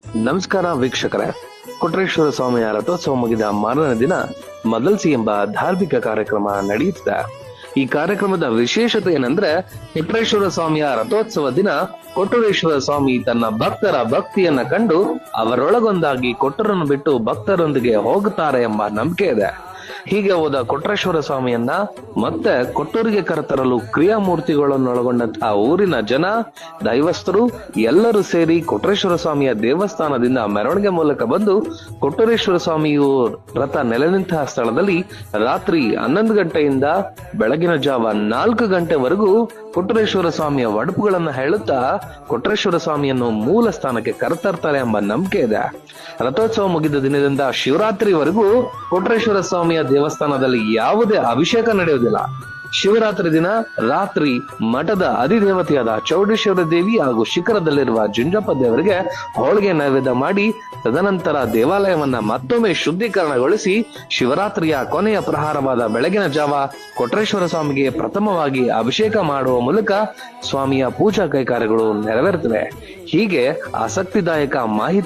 ನಮಸ್ಕಾರ ವೀಕ್ಷಕರೇ. ಕೊಟ್ರೇಶ್ವರ ಸ್ವಾಮಿಯ ರಥೋತ್ಸವ ಮುಗಿದ ಮಾರನೇ ದಿನ ಮದಲ್ಸಿ ಎಂಬ ಧಾರ್ಮಿಕ ಕಾರ್ಯಕ್ರಮ ನಡೆಯುತ್ತದೆ. ಈ ಕಾರ್ಯಕ್ರಮದ ವಿಶೇಷತೆ ಏನಂದ್ರೆ, ಕೊಟ್ರೇಶ್ವರ ಸ್ವಾಮಿಯ ರಥೋತ್ಸವ ದಿನ ಕೊಟ್ಟೂರೇಶ್ವರ ಸ್ವಾಮಿ ತನ್ನ ಭಕ್ತರ ಭಕ್ತಿಯನ್ನ ಕಂಡು ಅವರೊಳಗೊಂದಾಗಿ ಕೊಟ್ಟೂರನ್ನು ಬಿಟ್ಟು ಭಕ್ತರೊಂದಿಗೆ ಹೋಗುತ್ತಾರೆ ಎಂಬ ನಂಬಿಕೆ ಇದೆ. ಹೀಗೆ ಹೋದ ಕೊಟ್ರೇಶ್ವರ ಸ್ವಾಮಿಯನ್ನ ಮತ್ತೆ ಕೊಟ್ಟೂರಿಗೆ ಕರೆತರಲು ಕ್ರಿಯಾಮೂರ್ತಿಗಳನ್ನೊಳಗೊಂಡಂತಹ ಊರಿನ ಜನ, ದೈವಸ್ಥರು ಎಲ್ಲರೂ ಸೇರಿ ಕೊಟ್ರೇಶ್ವರ ಸ್ವಾಮಿಯ ದೇವಸ್ಥಾನದಿಂದ ಮೆರವಣಿಗೆ ಮೂಲಕ ಬಂದು ಕೊಟ್ಟೂರೇಶ್ವರ ಸ್ವಾಮಿಯು ರಥ ನೆಲೆ ನಿಂತಹ ಸ್ಥಳದಲ್ಲಿ ರಾತ್ರಿ 11 ಗಂಟೆಯಿಂದ ಬೆಳಗಿನ ಜಾವ 4 ಗಂಟೆವರೆಗೂ ಕೊಟ್ಟೂರೇಶ್ವರ ಸ್ವಾಮಿಯ ಒಡಪುಗಳನ್ನ ಹೇಳುತ್ತಾ ಕೊಟ್ರೇಶ್ವರ ಸ್ವಾಮಿಯನ್ನು ಮೂಲ ಸ್ಥಾನಕ್ಕೆ ಕರೆತರ್ತಾರೆ ಎಂಬ ನಂಬಿಕೆ ಇದೆ. ರಥೋತ್ಸವ ಮುಗಿದ ದಿನದಿಂದ ಶಿವರಾತ್ರಿವರೆಗೂ ಕೊಟ್ರೇಶ್ವರ ಸ್ವಾಮಿಯ ದೇವಸ್ಥಾನದಲ್ಲಿ ಯಾವುದೇ ಅಭಿಷೇಕ ನಡೆಯುವುದಿಲ್ಲ. ಶಿವರಾತ್ರಿ ದಿನ ರಾತ್ರಿ ಮಠದ ಅಧಿದೇವತೆಯಾದ ಚೌಡೇಶ್ವರ ದೇವಿ ಹಾಗೂ ಶಿಖರದಲ್ಲಿರುವ ಜುಂಜಪ್ಪ ದೇವರಿಗೆ ಹೋಳಿಗೆ ನೈವೇದ್ಯ ಮಾಡಿ ತದನಂತರ ದೇವಾಲಯವನ್ನ ಮತ್ತೊಮ್ಮೆ ಶುದ್ಧೀಕರಣಗೊಳಿಸಿ ಶಿವರಾತ್ರಿಯ ಕೊನೆಯ ಪ್ರಹಾರವಾದ ಬೆಳಗಿನ ಜಾವ ಕೊಟ್ರೇಶ್ವರ ಸ್ವಾಮಿಗೆ ಪ್ರಥಮವಾಗಿ ಅಭಿಷೇಕ ಮಾಡುವ ಮೂಲಕ ಸ್ವಾಮಿಯ ಪೂಜಾ ಕೈಕಾರ್ಯಗಳು ನೆರವೇರುತ್ತವೆ. ಹೀಗೆ ಆಸಕ್ತಿದಾಯಕ ಮಾಹಿತಿ